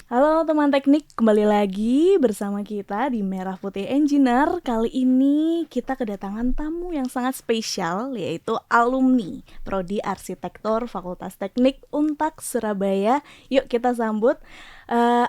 Halo teman teknik, kembali lagi bersama kita di Merah Putih Engineer. Kali ini kita kedatangan tamu yang sangat spesial, yaitu alumni Prodi Arsitektur Fakultas Teknik Untak Surabaya. Yuk kita sambut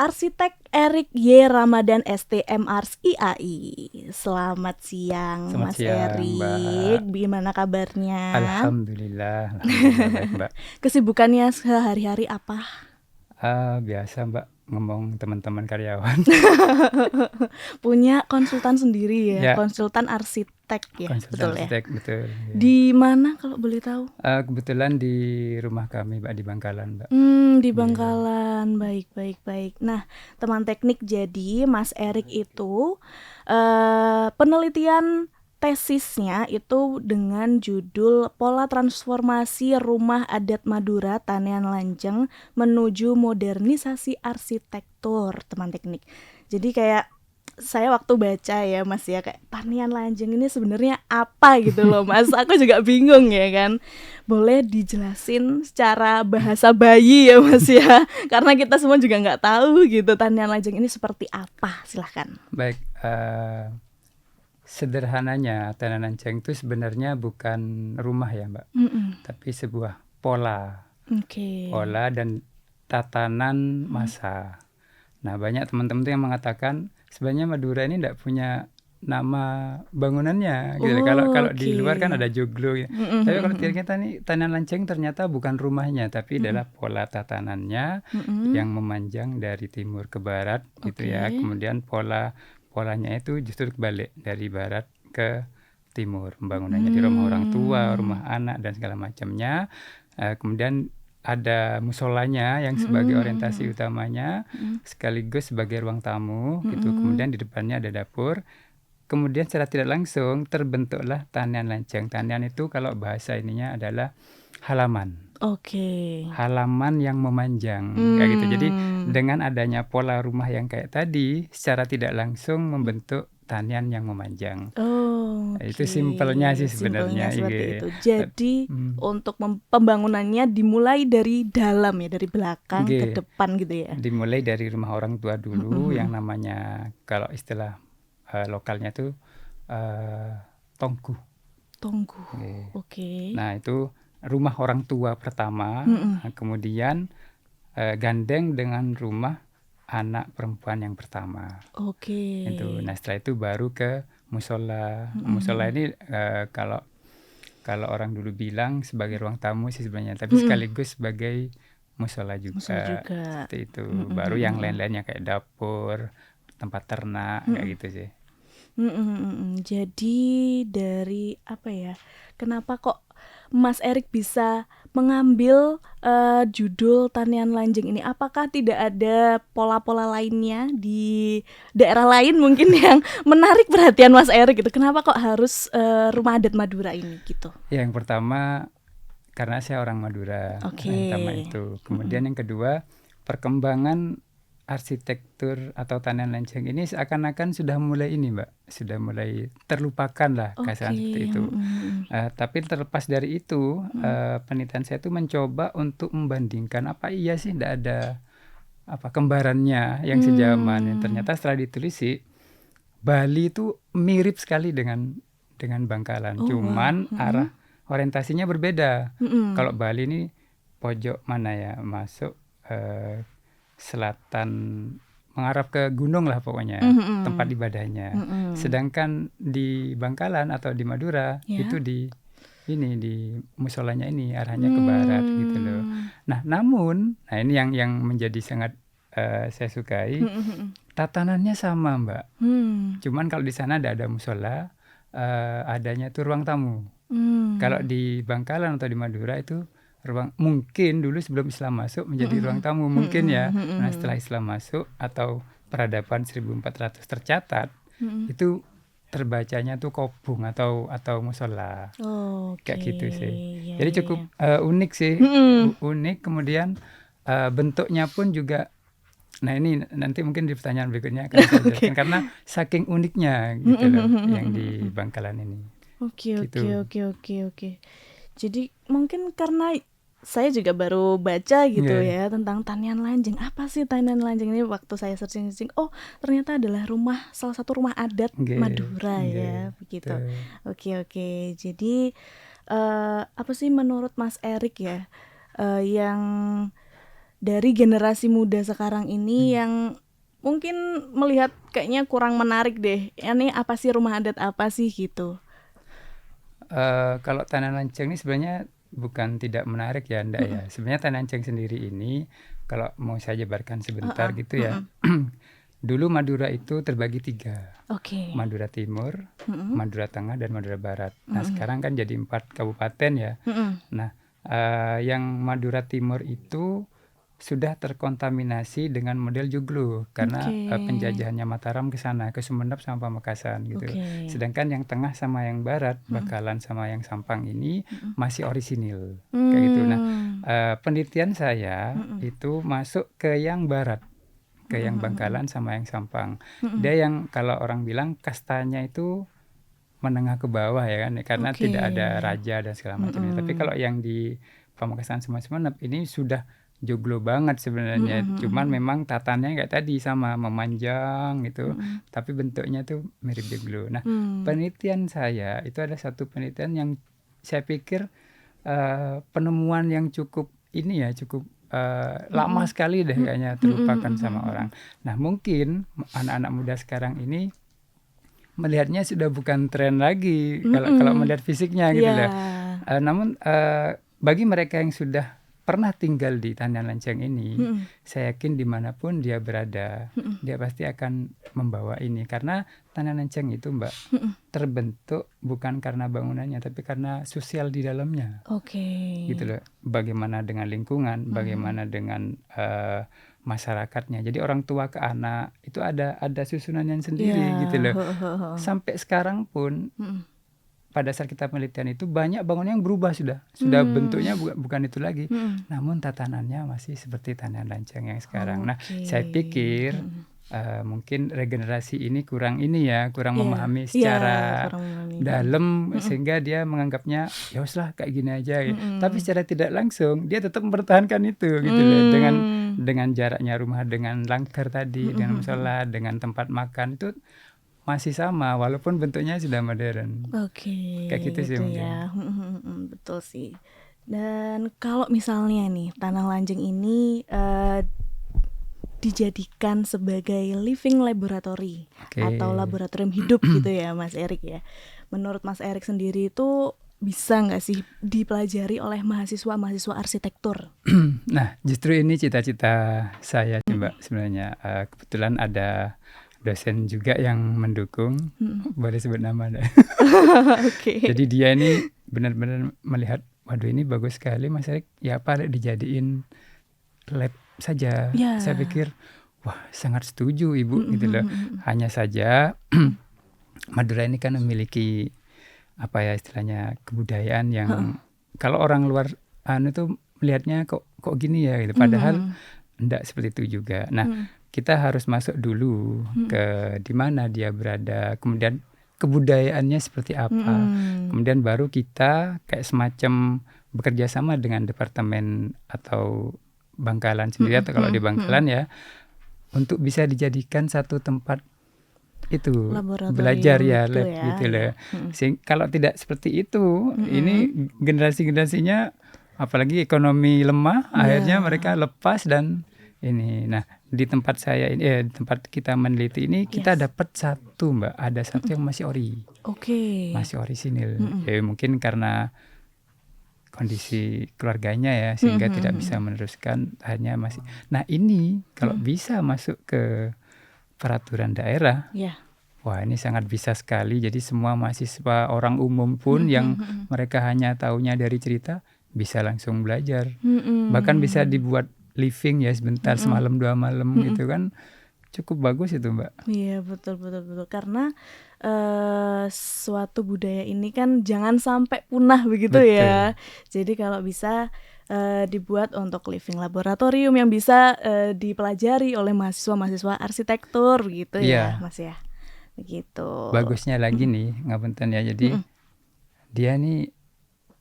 Arsitek Erik Y. Ramadan STM Ars IAI. Selamat siang Selamat Mas siang, Mbak. Erik, gimana kabarnya? Alhamdulillah baik, Mbak. Kesibukannya sehari-hari apa? Biasa, Mbak, ngomong teman-teman karyawan. Punya konsultan sendiri ya, Ya, konsultan arsitek ya, konsultan betul ya. arsitek, betul. Ya. Di mana kalau boleh tahu? Kebetulan di rumah kami, Mbak, di Bangkalan, Mbak. Di Ya. Bangkalan. Baik. Nah, teman teknik, jadi Mas Erik itu penelitian tesisnya itu dengan judul Pola Transformasi Rumah Adat Madura Tanian Lanjeng menuju Modernisasi Arsitektur, teman teknik. Jadi kayak saya waktu baca ya Mas ya, kayak Tanian Lanjeng ini sebenarnya apa gitu loh Mas. Aku juga bingung ya kan. Boleh dijelasin secara bahasa bayi ya Mas ya, karena kita semua juga nggak tahu gitu Tanian Lanjeng ini seperti apa. Silahkan. Baik, sederhananya Tanian Lanjeng itu sebenarnya bukan rumah ya, Mbak, tapi sebuah pola dan tatanan masa. Nah, banyak teman-teman tuh yang mengatakan sebenarnya Madura ini tidak punya nama bangunannya gitu. Kalau di luar kan ada joglo ya. Tapi kalau kita nih Tanian Lanjeng ternyata bukan rumahnya, tapi adalah pola tatanannya yang memanjang dari timur ke barat gitu ya. Kemudian polanya itu justru kebalik, dari barat ke timur. Pembangunannya di rumah orang tua, rumah anak dan segala macamnya. Kemudian ada musolanya yang sebagai orientasi utamanya, sekaligus sebagai ruang tamu gitu. Kemudian di depannya ada dapur. Kemudian secara tidak langsung terbentuklah Tanian Lanjeng. Tanian itu kalau bahasa ininya adalah halaman. Halaman yang memanjang kayak gitu. Jadi dengan adanya pola rumah yang kayak tadi, secara tidak langsung membentuk tanian yang memanjang. Itu simpelnya sih sebenarnya. Seperti itu. Jadi untuk pembangunannya dimulai dari dalam ya, dari belakang ke depan gitu ya. Dimulai dari rumah orang tua dulu yang namanya kalau istilah lokalnya tuh tongku. Nah, itu rumah orang tua pertama, kemudian gandeng dengan rumah anak perempuan yang pertama. Itu. Nah, setelah itu baru ke musola. Musola ini kalau orang dulu bilang sebagai ruang tamu sih sebenarnya, tapi sekaligus sebagai musola juga. Seperti itu. Baru yang lain-lainnya kayak dapur, tempat ternak kayak gitu sih. Jadi dari apa ya? Kenapa kok Mas Erik bisa mengambil judul Tanian Lanjeng ini? Apakah tidak ada pola-pola lainnya di daerah lain mungkin yang menarik perhatian Mas Erik gitu? Kenapa kok harus rumah adat Madura ini gitu? Ya, yang pertama karena saya orang Madura. Yang pertama itu. Kemudian yang kedua, perkembangan arsitektur atau Tanian Lanjeng ini seakan-akan sudah mulai ini, Mbak. Sudah mulai terlupakan lah kesan seperti itu. Tapi terlepas dari itu, penelitian saya itu mencoba untuk membandingkan apa iya sih tidak ada kembarannya yang sejaman. Ternyata setelah diteliti, Bali itu mirip sekali dengan Bangkalan. Cuman arah orientasinya berbeda. Kalau Bali ini pojok mana ya, masuk selatan, mengarah ke gunung lah pokoknya, tempat ibadahnya. Sedangkan di Bangkalan atau di Madura itu di musolanya ini arahnya ke barat gitu loh. Nah, namun ini yang menjadi sangat saya sukai, tatanannya sama, Mbak. Cuman kalau di sana ada musola, adanya itu ruang tamu. Kalau di Bangkalan atau di Madura itu mungkin dulu sebelum Islam masuk menjadi ruang tamu mungkin ya. Nah, setelah Islam masuk atau peradaban 1400 tercatat, itu terbacanya tuh kobong atau musola. Kayak gitu sih. Jadi cukup unik sih. Unik, kemudian bentuknya pun juga. Nah, ini nanti mungkin di pertanyaan berikutnya akan saya jelaskan karena saking uniknya gitu loh yang di Bangkalan ini. Oke. Jadi mungkin karena saya juga baru baca gitu ya tentang Tanian Lanjeng. Apa sih Tanian Lanjeng ini? Waktu saya searching, oh ternyata adalah salah satu rumah adat Madura ya, begitu. Oke. Jadi apa sih menurut Mas Erik ya yang dari generasi muda sekarang ini yang mungkin melihat kayaknya kurang menarik deh. Ini apa sih rumah adat apa sih gitu? Kalau Tanian Lanjeng ini sebenarnya bukan tidak menarik ya, Ndak ya. Sebenarnya Tanian Lanjeng sendiri ini, kalau mau saya jabarkan sebentar gitu ya. Dulu Madura itu terbagi 3. Madura Timur, Madura Tengah, dan Madura Barat. Nah sekarang kan jadi 4 kabupaten ya. Nah yang Madura Timur itu sudah terkontaminasi dengan model joglo karena penjajahannya Mataram ke sana, ke Sumeneb sama Pamekasan gitu. Sedangkan yang tengah sama yang barat, Bakalan sama yang Sampang ini masih orisinil kayak gitu. Nah, penelitian saya itu masuk ke yang barat, ke yang Bangkalan sama yang Sampang. Dia yang kalau orang bilang kastanya itu menengah ke bawah ya kan, karena tidak ada raja dan segala macamnya. Tapi kalau yang di Pamekasan sama Sumeneb ini sudah joglo banget sebenarnya, cuman memang tatannya kayak tadi sama memanjang gitu, tapi bentuknya tuh mirip joglo. Nah, penelitian saya itu ada satu penelitian yang saya pikir penemuan yang cukup lama sekali deh kayaknya terlupakan sama orang. Nah, mungkin anak-anak muda sekarang ini melihatnya sudah bukan tren lagi kalau melihat fisiknya gitu lah. Namun bagi mereka yang sudah pernah tinggal di Tanian Lanjeng ini, saya yakin dimanapun dia berada, dia pasti akan membawa ini. Karena Tanian Lanjeng itu Mbak, terbentuk bukan karena bangunannya, tapi karena sosial di dalamnya. Gitu loh. Bagaimana dengan lingkungan, bagaimana dengan masyarakatnya. Jadi orang tua ke anak itu ada susunannya sendiri gitu loh. Sampai sekarang pun pada saat kita penelitian itu banyak bangunan yang berubah sudah bentuknya bukan itu lagi, namun tatanannya masih seperti Tanian Lanjeng yang sekarang. Nah, saya pikir mungkin regenerasi ini kurang memahami secara dalam sehingga dia menganggapnya ya uslah kayak gini aja gitu. Tapi secara tidak langsung dia tetap mempertahankan itu gitu loh, dengan jaraknya rumah dengan langgar tadi, dengan musola, dengan tempat makan itu masih sama walaupun bentuknya sudah modern. Kayak gitu sih mungkin. Ya. Betul sih. Dan kalau misalnya nih Tanah Lanjeng ini dijadikan sebagai living laboratory atau laboratorium hidup gitu ya Mas Erik ya. Menurut Mas Erik sendiri itu bisa nggak sih dipelajari oleh mahasiswa arsitektur? Nah, justru ini cita-cita saya Mbak sebenarnya. Kebetulan ada dosen juga yang mendukung, boleh sebut nama deh. Jadi dia ini benar-benar melihat, waduh ini bagus sekali Mas Erik, ya apa dijadiin lab saja. Saya pikir, wah sangat setuju Ibu gitu loh. Hanya saja Madura ini kan memiliki apa ya istilahnya kebudayaan yang kalau orang luar itu melihatnya kok gini ya gitu. Padahal enggak seperti itu juga. Nah, kita harus masuk dulu ke di mana dia berada, kemudian kebudayaannya seperti apa, kemudian baru kita kayak semacam bekerja sama dengan departemen atau Bangkalan sendiri atau kalau di Bangkalan ya, untuk bisa dijadikan satu tempat itu belajar ya lab gitu loh. Kalau tidak seperti itu, ini generasinya apalagi ekonomi lemah, akhirnya mereka lepas dan ini. Nah, di tempat saya ini di tempat kita meneliti ini kita dapat satu Mbak, ada satu yang masih masih orisinil. Ya mungkin karena kondisi keluarganya ya sehingga tidak bisa meneruskan, hanya masih. Nah, ini kalau bisa masuk ke peraturan daerah, wah ini sangat bisa sekali. Jadi semua mahasiswa orang umum pun yang mereka hanya taunya dari cerita bisa langsung belajar. Bahkan bisa dibuat living ya sebentar, semalam 2 malam gitu kan, cukup bagus itu Mbak. Iya betul. Karena suatu budaya ini kan jangan sampai punah begitu ya. Jadi kalau bisa dibuat untuk living laboratorium yang bisa dipelajari oleh mahasiswa arsitektur gitu ya Mas ya. Begitu. Bagusnya lagi nih ngapunten ya, jadi dia nih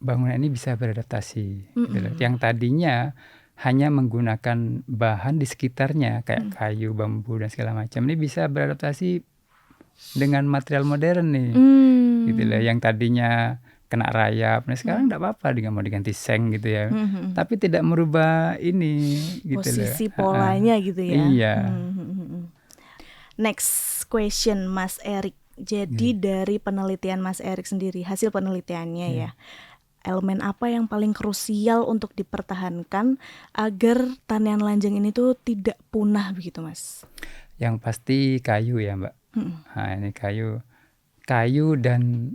bangunan ini bisa beradaptasi. Gitu loh. Yang tadinya hanya menggunakan bahan di sekitarnya kayak kayu, bambu dan segala macam, ini bisa beradaptasi dengan material modern nih. Gitu loh. Yang tadinya kena rayap, nah sekarang enggak apa-apa mau diganti seng gitu ya. Tapi tidak merubah ini gitu posisi loh. polanya gitu ya. Iya. Next question Mas Erik. Jadi dari penelitian Mas Erik sendiri, hasil penelitiannya ya, elemen apa yang paling krusial untuk dipertahankan agar tanian lanjeng ini tuh tidak punah begitu, Mas? Yang pasti kayu ya, Mbak. Nah, ini kayu dan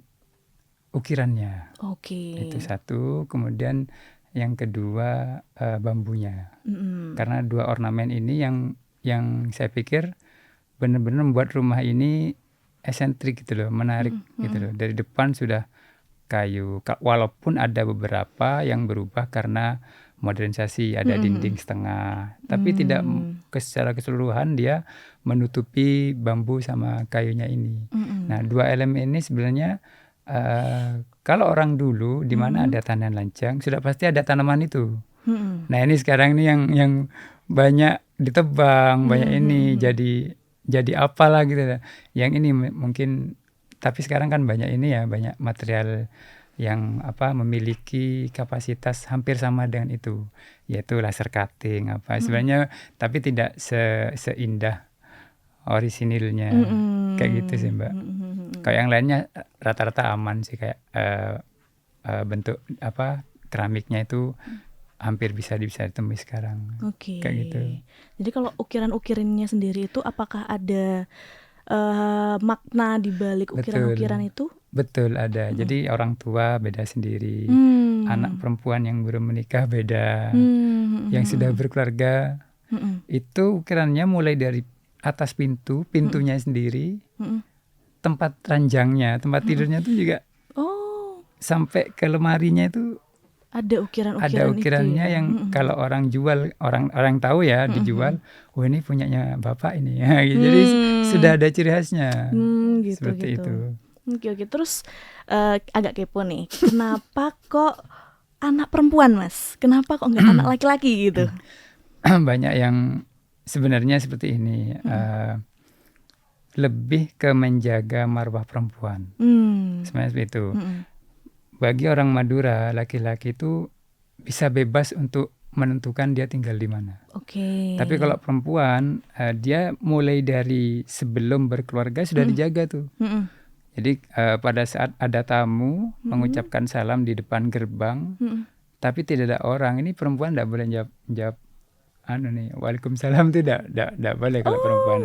ukirannya. Oke. Itu satu. Kemudian yang kedua bambunya. Karena dua ornamen ini yang saya pikir benar-benar membuat rumah ini esentrik gitu loh, menarik gitu loh. Dari depan sudah kayu, walaupun ada beberapa yang berubah karena modernisasi, ada dinding setengah, tapi tidak secara keseluruhan dia menutupi bambu sama kayunya ini. Nah, dua elemen ini sebenarnya kalau orang dulu di mana ada tanaman lancang sudah pasti ada tanaman itu. Nah, ini sekarang ini yang banyak ditebang, banyak ini jadi apalah gitu. Yang ini mungkin, tapi sekarang kan banyak ini ya, banyak material yang memiliki kapasitas hampir sama dengan itu, yaitu laser cutting sebenarnya, tapi tidak seindah orisinilnya. Kayak gitu sih, Mbak. Kalau yang lainnya rata-rata aman sih, kayak bentuk keramiknya itu hampir bisa ditemui sekarang. Oke. Kayak gitu. Jadi kalau ukiran-ukirannya sendiri itu apakah ada makna di balik ukiran-ukiran itu? Betul, ada. Jadi orang tua beda sendiri, anak perempuan yang belum menikah beda, yang sudah berkeluarga itu ukirannya mulai dari atas pintunya sendiri, tempat ranjangnya, tempat tidurnya itu juga, sampai ke lemarinya itu ada ukirannya itu ya? Yang kalau orang jual, orang tahu ya, dijual, ini punyanya bapak ini ya. Jadi sudah ada ciri khasnya. Gitu, seperti itu. Oke. Terus agak kepo nih, kenapa kok anak perempuan, Mas? Kenapa kok nggak anak laki-laki gitu? Banyak yang sebenarnya seperti ini, lebih ke menjaga marwah perempuan. Sebenarnya seperti itu. Bagi orang Madura, laki-laki itu bisa bebas untuk menentukan dia tinggal di mana. Oke. Tapi kalau perempuan, dia mulai dari sebelum berkeluarga sudah dijaga tuh. Jadi pada saat ada tamu mengucapkan salam di depan gerbang, tapi tidak ada orang, ini perempuan tidak boleh jawab Waalaikumsalam itu tidak boleh kalau perempuan.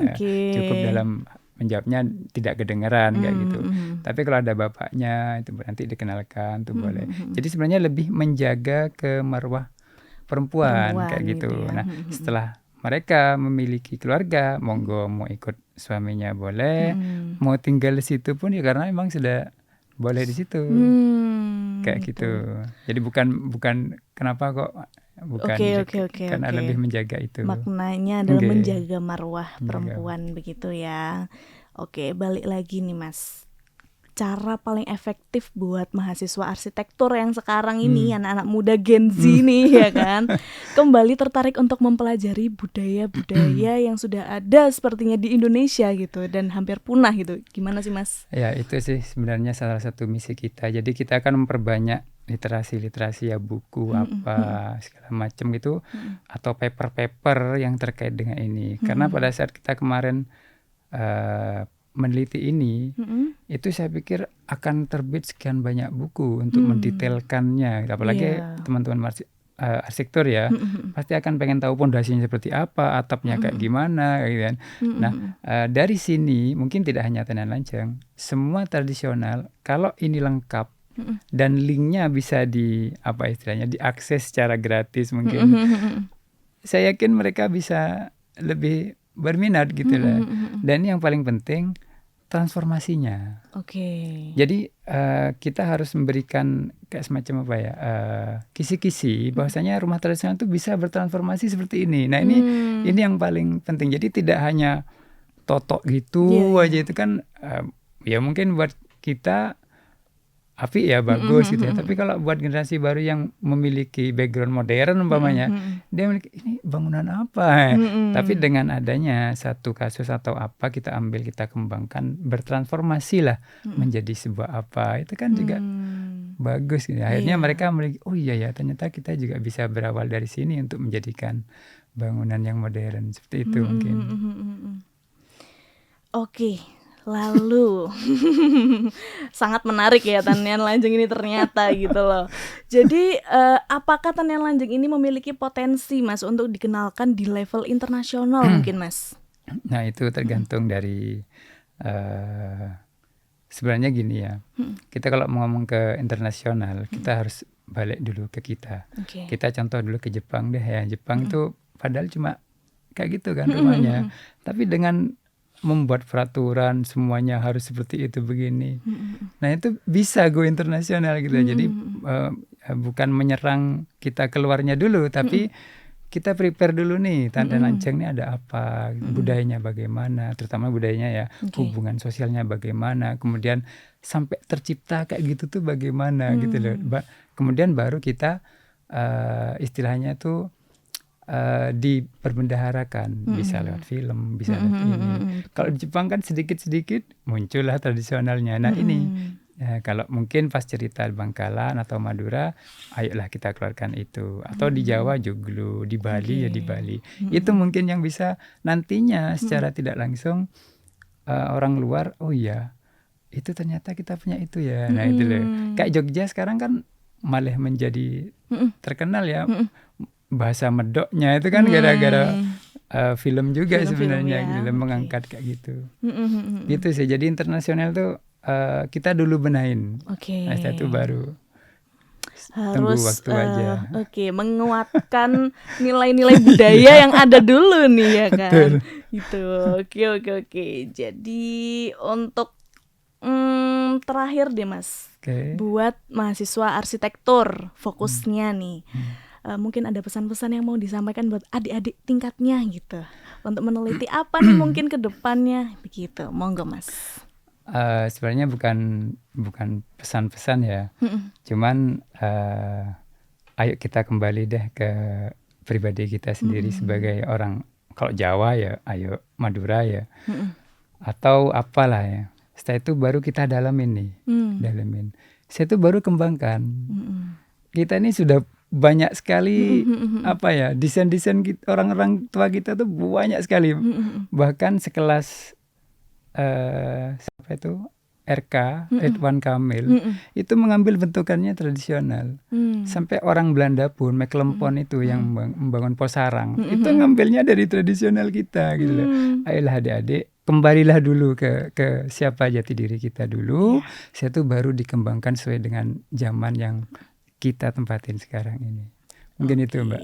Cukup dalam menjawabnya tidak kedengaran kayak gitu. Tapi kalau ada bapaknya itu nanti dikenalkan tuh boleh. Jadi sebenarnya lebih menjaga ke marwah perempuan kayak gitu. Ya. Nah, setelah mereka memiliki keluarga, monggo mau ikut suaminya boleh, mau tinggal di situ pun ya karena memang sudah boleh di situ. Kayak gitu. Jadi bukan kenapa kok karena lebih menjaga itu. Maknanya adalah menjaga marwah perempuan begitu ya. Oke, balik lagi nih Mas. Cara paling efektif buat mahasiswa arsitektur yang sekarang ini, anak-anak muda Gen Z nih ya kan, kembali tertarik untuk mempelajari budaya-budaya yang sudah ada sepertinya di Indonesia gitu dan hampir punah gitu. Gimana sih Mas? Ya itu sih sebenarnya salah satu misi kita. Jadi kita akan memperbanyak literasi ya, buku segala macam gitu, atau paper yang terkait dengan ini. Karena pada saat kita kemarin meneliti ini, itu saya pikir akan terbit sekian banyak buku untuk mendetailkannya. Apalagi teman-teman arsitektur ya, pasti akan pengen tahu pondasinya seperti apa, atapnya kayak gimana, gitu kan. Nah, dari sini mungkin tidak hanya tanaman lancang, semua tradisional, kalau ini lengkap dan linknya bisa diakses secara gratis mungkin, saya yakin mereka bisa lebih berminat gitu lah. Dan yang paling penting transformasinya. Jadi kita harus memberikan kayak semacam kisi-kisi bahwasanya rumah tradisional itu bisa bertransformasi seperti ini. Nah ini yang paling penting. Jadi tidak hanya totok gitu aja, itu kan ya mungkin buat kita apik ya, bagus gitu ya. Tapi kalau buat generasi baru yang memiliki background modern umpamanya, dia memiliki ini bangunan apa? Tapi dengan adanya satu kasus atau apa kita ambil, kita kembangkan, bertransformasi lah menjadi sebuah apa, itu kan juga bagus gitu. Akhirnya mereka memiliki, oh iya ya, ternyata kita juga bisa berawal dari sini untuk menjadikan bangunan yang modern seperti itu mungkin. Oke. Lalu sangat menarik ya Tanian Lanjeng ini ternyata gitu loh. Jadi apakah Tanian Lanjeng ini memiliki potensi Mas untuk dikenalkan di level internasional mungkin Mas? Nah itu tergantung dari sebenarnya gini ya. Kita kalau mau ngomong ke internasional, kita harus balik dulu ke kita. Kita contoh dulu ke Jepang deh ya. Jepang itu padahal cuma kayak gitu kan rumahnya. Tapi dengan membuat peraturan semuanya harus seperti itu begini. Nah itu bisa go internasional gitu. Jadi bukan menyerang kita keluarnya dulu, tapi kita prepare dulu nih Tanian Lanjeng ini ada apa, budayanya bagaimana, terutama budayanya ya, hubungan sosialnya bagaimana, kemudian sampai tercipta kayak gitu tuh bagaimana gitu loh. Kemudian baru kita istilahnya tuh diperbendaharakan, bisa lewat film, bisa lewat ini. Kalau di Jepang kan sedikit-sedikit muncullah tradisionalnya. Nah ini kalau mungkin pas cerita Bangkalan atau Madura, ayolah kita keluarkan itu. Atau di Jawa joglo, di Bali ya di Bali. Itu mungkin yang bisa nantinya secara tidak langsung orang luar, oh iya itu ternyata kita punya itu ya. Nah itu loh. Kayak Jogja sekarang kan malah menjadi terkenal ya. Bahasa medoknya itu kan gara-gara film juga sebenarnya ya. Gitu, mengangkat kayak gitu. Gitu sih. Jadi internasional tuh kita dulu benahin. Nah, setelah itu baru tunggu waktu aja. Menguatkan nilai-nilai budaya yang ada dulu nih ya kan. Betul. Gitu. Oke. Jadi untuk terakhir deh Mas. Buat mahasiswa arsitektur fokusnya nih. Mungkin ada pesan-pesan yang mau disampaikan buat adik-adik tingkatnya gitu untuk meneliti apa nih mungkin ke depannya begitu. Monggo Mas. Sebenarnya bukan pesan-pesan ya. Cuman ayo kita kembali deh ke pribadi kita sendiri sebagai orang, kalau Jawa ya ayo Madura ya. Atau apalah ya. Setelah itu baru kita dalamin. Saya itu baru kembangkan. Kita ini sudah banyak sekali desain-desain orang-orang tua kita tuh banyak sekali. Bahkan sekelas siapa itu RK Ridwan Kamil itu mengambil bentukannya tradisional. Sampai orang Belanda pun Meklempon itu yang membangun pos sarang itu ngambilnya dari tradisional kita gitu loh. Ayolah adik-adik, kembalilah dulu ke siapa jati diri kita dulu. Saya tuh baru dikembangkan sesuai dengan zaman yang kita tempatin sekarang ini. Mungkin itu Mbak.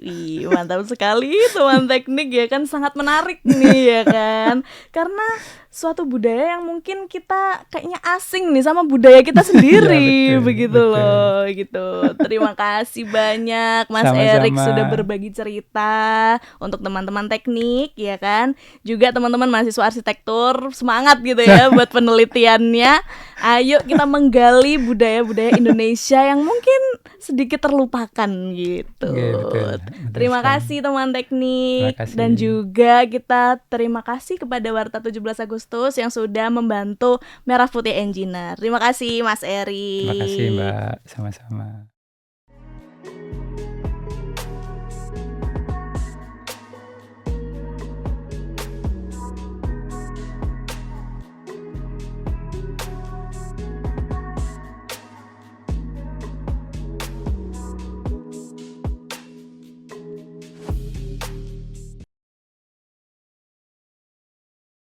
Wih, mantap sekali teman teknik ya kan, sangat menarik nih ya kan. Karena suatu budaya yang mungkin kita kayaknya asing nih sama budaya kita sendiri. Ya, betul. Loh gitu. Terima kasih banyak Mas Erik sudah berbagi cerita untuk teman-teman teknik ya kan. Juga teman-teman mahasiswa arsitektur, semangat gitu ya buat penelitiannya. Ayo kita menggali budaya-budaya Indonesia yang mungkin sedikit terlupakan gitu. Betul. Terima kasih teman teknik. Dan juga kita terima kasih kepada Warta 17 Agustus yang sudah membantu Merah Putih Engineer. Terima kasih Mas Eri. Terima kasih Mbak, sama-sama.